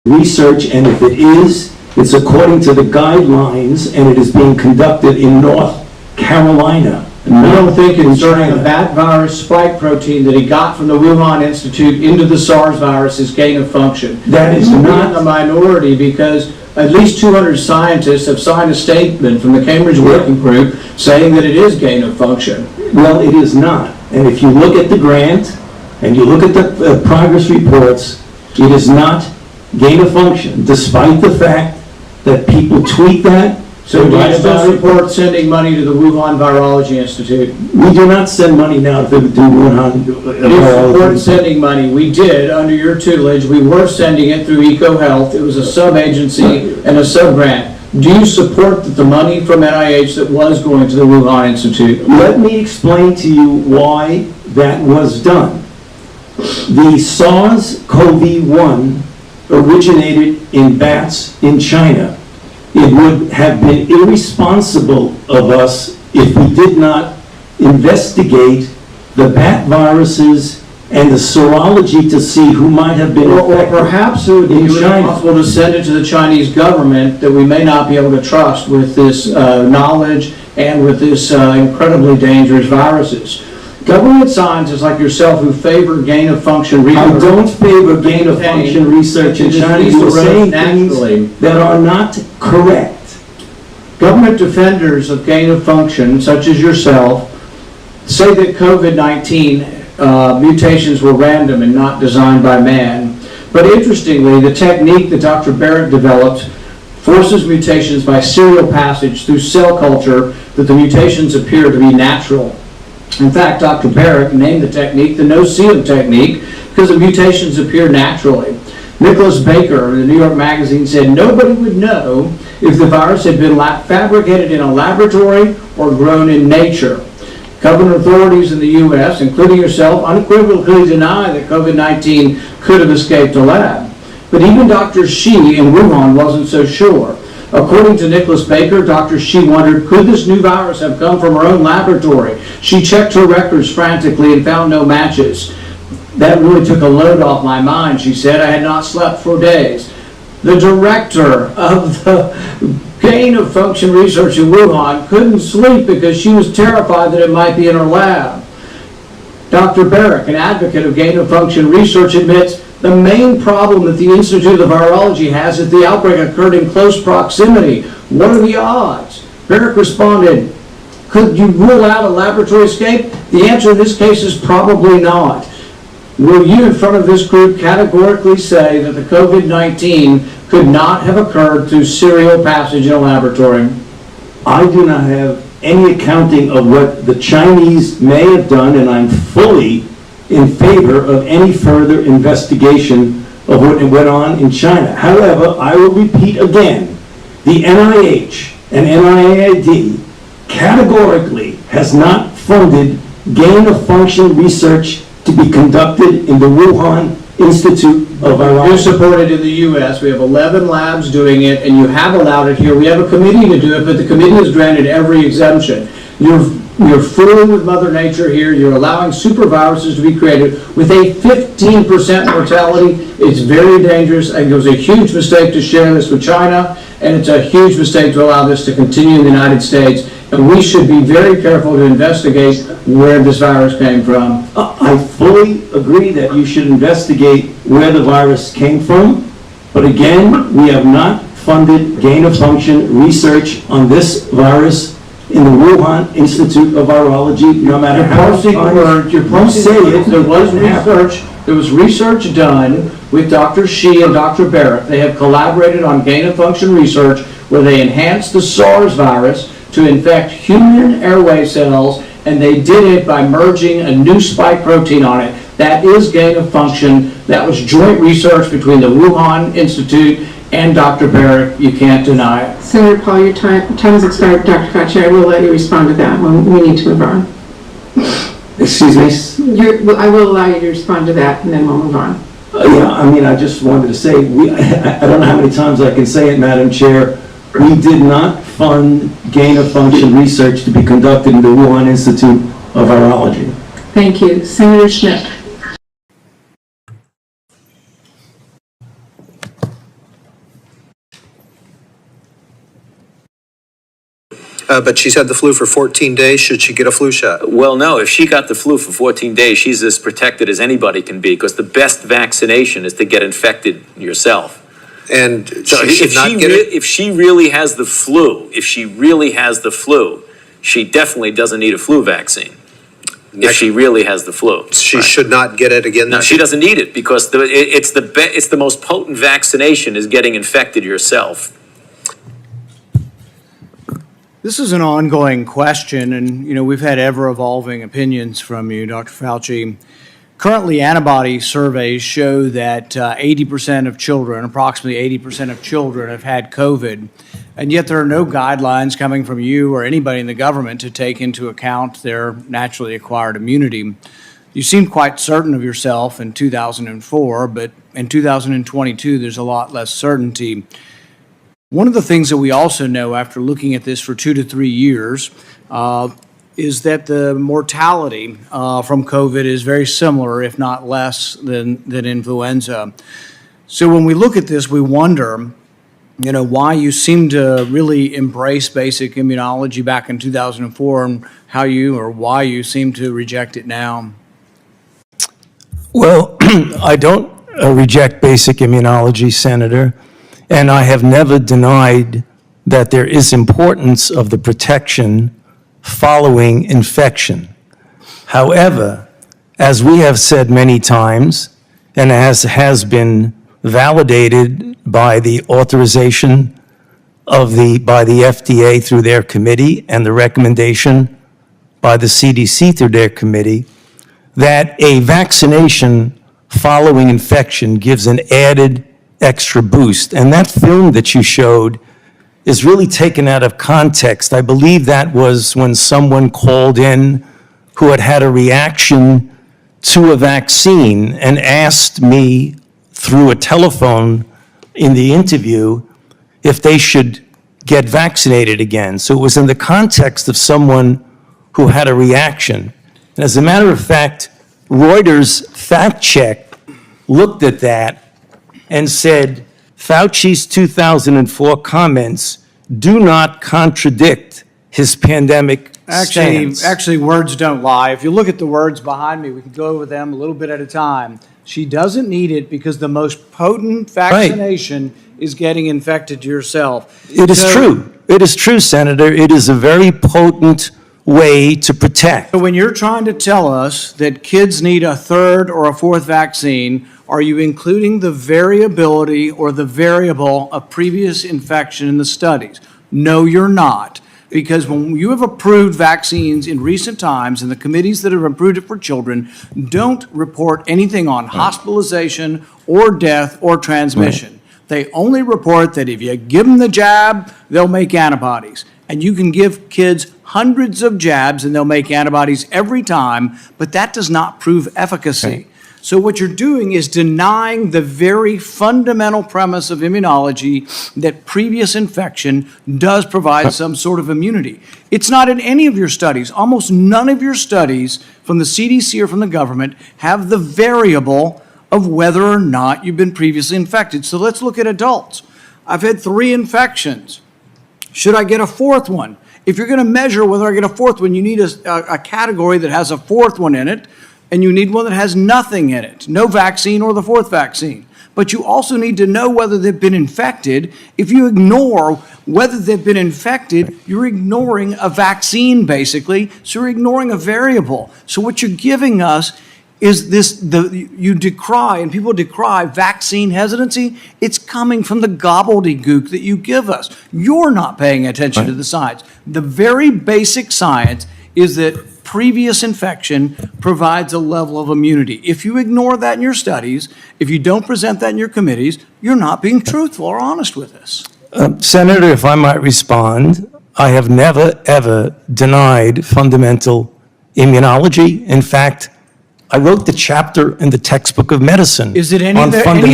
research, and if it is, it's according to the guidelines, and it is being conducted in North Carolina. I don't think concerning China. the bat virus spike protein that he got from the Wuhan Institute into the SARS virus is gain of function. That is You're not in the minority because at least 200 scientists have signed a statement from the Cambridge Working Group saying that it is gain of function. Well, it is not. And if you look at the grant and you look at the progress reports, it is not gain of function, despite the fact that people tweet that. So do you still support sending money to the Wuhan Virology Institute? We do not send money now to do Wuhan. You support sending money. We did under your tutelage. We were sending it through EcoHealth. It was a sub-agency and a sub-grant. Do you support the money from NIH that was going to the Wuhan Institute? Let me explain to you why that was done. The SARS-CoV-1 originated in bats in China. It would have been irresponsible of us if we did not investigate the bat viruses and the serology to see who might have been affected. Or perhaps it would be possible to send it to the Chinese government that we may not be able to trust with this knowledge and with this incredibly dangerous viruses. Government scientists like yourself who favor gain of function research. I don't favor gain of function research in China. You're saying things that are not correct. Government defenders of gain of function, such as yourself, say that COVID-19 mutations were random and not designed by man. But interestingly, the technique that Dr. Barrett developed forces mutations by serial passage through cell culture that the mutations appear to be natural. In fact, Dr. Barrett named the technique the no-seum technique because the mutations appear naturally. Nicholas Baker of the New York Magazine said nobody would know if the virus had been fabricated in a laboratory or grown in nature. Government authorities in the U.S., including yourself, unequivocally deny that COVID-19 could have escaped a lab. But even Dr. Shi in Wuhan wasn't so sure. According to Nicholas Baker, Dr. Shi wondered, could this new virus have come from her own laboratory? She checked her records frantically and found no matches. That really took a load off my mind, she said. I had not slept for days. The director of the gain of function research in Wuhan couldn't sleep because she was terrified that it might be in her lab. Dr. Barrett, an advocate of gain of function research, admits the main problem that the Institute of Virology has is the outbreak occurred in close proximity. What are the odds? Barrett responded, could you rule out a laboratory escape? The answer in this case is probably not. Will you, in front of this group, categorically say that the COVID-19 could not have occurred through serial passage in a laboratory? I do not have any accounting of what the Chinese may have done, and I'm fully in favor of any further investigation of what went on in China. However, I will repeat again, the NIH and NIAID categorically has not funded gain of function research to be conducted in the Wuhan Institute of Virology. You support it in the U.S. We have 11 labs doing it, and you have allowed it here. We have a committee to do it, but the committee has granted every exemption. You're fooling with Mother Nature here. You're allowing super viruses to be created with a 15% mortality. It's very dangerous, and it was a huge mistake to share this with China, and it's a huge mistake to allow this to continue in the United States. And we should be very careful to investigate where this virus came from. I fully agree that you should investigate where the virus came from, but again, we have not funded gain of function research on this virus in the Wuhan Institute of Virology, no matter how you say it. There was research done with Dr. Shi and Dr. Barrett. They have collaborated on gain of function research where they enhanced the SARS virus to infect human airway cells, and they did it by merging a new spike protein on it. That is gain of function. That was joint research between the Wuhan Institute and Dr. Barrett. You can't deny it. Senator Paul, your time has expired. Dr. Fauci, I will let you respond to that when we need to move on. Excuse me? I will allow you to respond to that, and then we'll move on. Yeah, I mean, I just wanted to say, I don't know how many times I can say it, Madam Chair. We did not fund gain of function research to be conducted in the Wuhan Institute of Virology. Thank you. Senator Schmidt. But she's had the flu for 14 days. Should she get a flu shot? Well, no, if she got the flu for 14 days, she's as protected as anybody can be, because the best vaccination is to get infected yourself. And So she should not get it? if she really has the flu, she definitely doesn't need a flu vaccine. If she really has the flu. She should not get it again? No, she doesn't need it, because it's the most potent vaccination is getting infected yourself. This is an ongoing question, and we've had ever-evolving opinions from you, Dr. Fauci. Currently, antibody surveys show that 80% of children, approximately 80% of children, have had COVID, and yet there are no guidelines coming from you or anybody in the government to take into account their naturally acquired immunity. You seemed quite certain of yourself in 2004, but in 2022, there's a lot less certainty. One of the things that we also know after looking at this for 2 to 3 years is that the mortality from COVID is very similar, if not less, than influenza. So when we look at this, we wonder, why you seem to really embrace basic immunology back in 2004 and why you seem to reject it now. Well, I don't reject basic immunology, Senator, and I have never denied that there is importance of the protection following infection. However, as we have said many times, and as has been validated by the authorization by the FDA through their committee and the recommendation by the CDC through their committee, that a vaccination following infection gives an added extra boost. And that film that you showed is really taken out of context. I believe that was when someone called in who had a reaction to a vaccine and asked me through a telephone in the interview if they should get vaccinated again. So it was in the context of someone who had a reaction. And as a matter of fact, Reuters fact check looked at that and said, Fauci's 2004 comments do not contradict his pandemic stance. Actually, words don't lie. If you look at the words behind me, we can go over them a little bit at a time. She doesn't need it because the most potent vaccination is getting infected yourself. It is true. It is true, Senator. It is a very potent way to protect. So when you're trying to tell us that kids need a third or a fourth vaccine, are you including the variability or the variable of previous infection in the studies? No, you're not. Because when you have approved vaccines in recent times, and the committees that have approved it for children don't report anything on hospitalization or death or transmission. Right. They only report that if you give them the jab, they'll make antibodies. And you can give kids hundreds of jabs and they'll make antibodies every time, but that does not prove efficacy. Right. So what you're doing is denying the very fundamental premise of immunology that previous infection does provide some sort of immunity. It's not in any of your studies. Almost none of your studies from the CDC or from the government have the variable of whether or not you've been previously infected. So let's look at adults. I've had 3 infections. Should I get a 4th one? If you're going to measure whether I get a 4th one, you need a category that has a 4th one in it, and you need one that has nothing in it, no vaccine or the 4th vaccine. But you also need to know whether they've been infected. If you ignore whether they've been infected, you're ignoring a vaccine, basically, so you're ignoring a variable. So what you're giving us is you decry, and people decry vaccine hesitancy. It's coming from the gobbledygook that you give us. You're not paying attention to the science. The very basic science is that previous infection provides a level of immunity. If you ignore that in your studies, if you don't present that in your committees, you're not being truthful or honest with us. Senator, if I might respond, I have never, ever denied fundamental immunology. In fact, I wrote the chapter in the textbook of medicine Is it on fundamental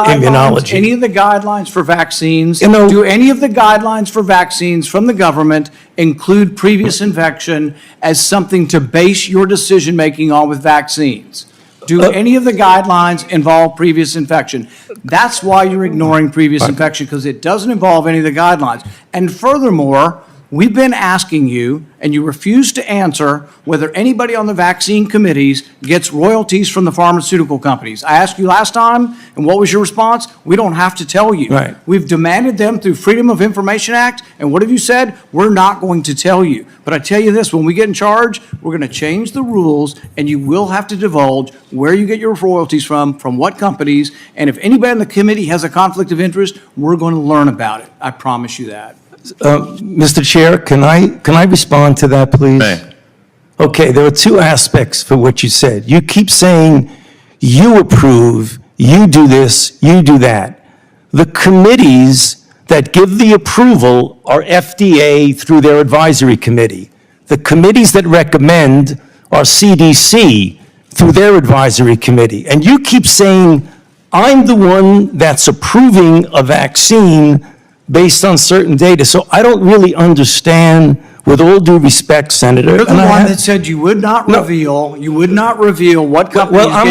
immunology. Any of the guidelines for vaccines, You know, do any of the guidelines for vaccines from the government include previous infection as something to base your decision-making on with vaccines? Do any of the guidelines involve previous infection? That's why you're ignoring previous infection, because it doesn't involve any of the guidelines. And furthermore, We've been asking you, and you refuse to answer, whether anybody on the vaccine committees gets royalties from the pharmaceutical companies. I asked you last time, and what was your response? We don't have to tell you. Right. We've demanded them through Freedom of Information Act, and what have you said? We're not going to tell you. But I tell you this, when we get in charge, we're going to change the rules, and you will have to divulge where you get your royalties from what companies, and if anybody in the committee has a conflict of interest, we're going to learn about it. I promise you that. Mr. Chair, can I respond to that, please? May. Okay, there are two aspects for what you said. You keep saying you approve, you do this, you do that. The committees that give the approval are FDA through their advisory committee. The committees that recommend are CDC through their advisory committee. And you keep saying, I'm the one that's approving a vaccine based on certain data. So I don't really understand, with all due respect, Senator. You're the and I one have- that said you would not No. reveal what companies I'm-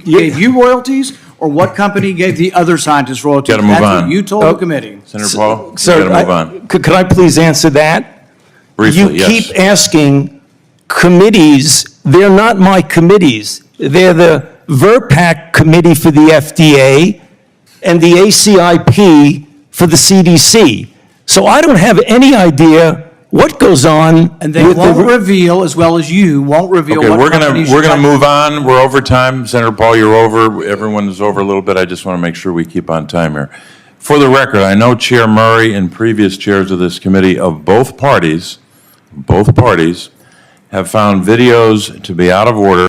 gave you royalties, or what company gave the other scientists royalties. Gotta move That's on. what you told the committee. Senator Paul, you Sir, gotta move on. could I please answer that? Briefly, yes. You keep asking committees, they're not my committees. They're the VRPAC committee for the FDA and the ACIP for the CDC. So I don't have any idea what goes on. And they with won't the- reveal, as well as you won't reveal Okay, what we're gonna companies. move on. We're over time. Senator Paul, you're over. Everyone is over a little bit. I just want to make sure we keep on time here. For the record, I know Chair Murray and previous chairs of this committee of both parties have found videos to be out of order.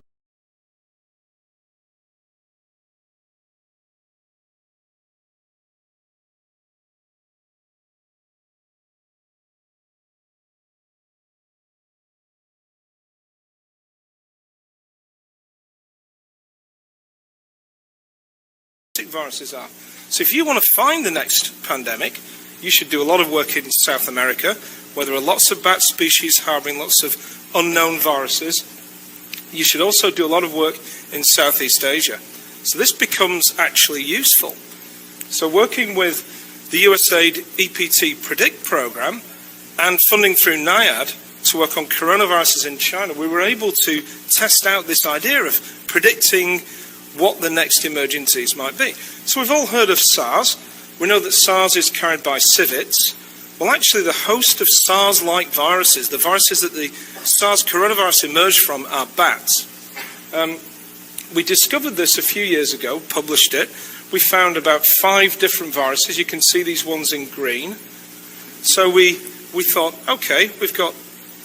Viruses are. So if you want to find the next pandemic, you should do a lot of work in South America, where there are lots of bat species harboring lots of unknown viruses. You should also do a lot of work in Southeast Asia. So this becomes actually useful. So working with the USAID EPT PREDICT program and funding through NIAID to work on coronaviruses in China, we were able to test out this idea of predicting what the next emerging disease might be. So we've all heard of SARS. We know that SARS is carried by civets. Well, actually, the host of SARS-like viruses, the viruses that the SARS coronavirus emerged from, are bats. We discovered this a few years ago, published it. We found about 5 different viruses. You can see these ones in green. So we thought, okay, we've got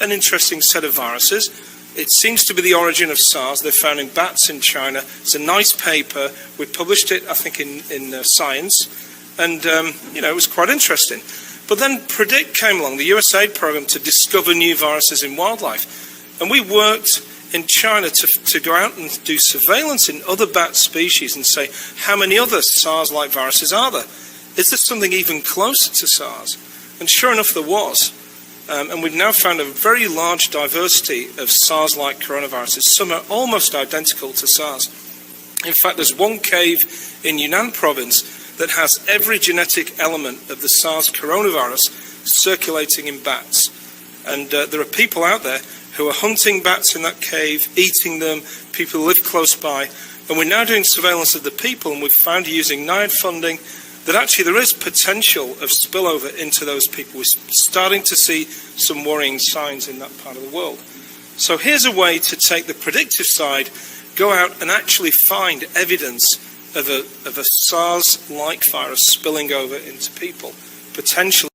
an interesting set of viruses. It seems to be the origin of SARS. They're found in bats in China. It's a nice paper. We published it, I think, in Science. And, it was quite interesting. But then PREDICT came along, the USAID program, to discover new viruses in wildlife. And we worked in China to go out and do surveillance in other bat species and say, how many other SARS-like viruses are there? Is there something even closer to SARS? And sure enough, there was. And we've now found a very large diversity of SARS-like coronaviruses. Some are almost identical to SARS. In fact, there's one cave in Yunnan province that has every genetic element of the SARS coronavirus circulating in bats. And there are people out there who are hunting bats in that cave, eating them, people who live close by. And we're now doing surveillance of the people, and we've found using NIAID funding that actually there is potential of spillover into those people. We're starting to see some worrying signs in that part of the world. So here's a way to take the predictive side, go out and actually find evidence of a SARS-like virus spilling over into people, potentially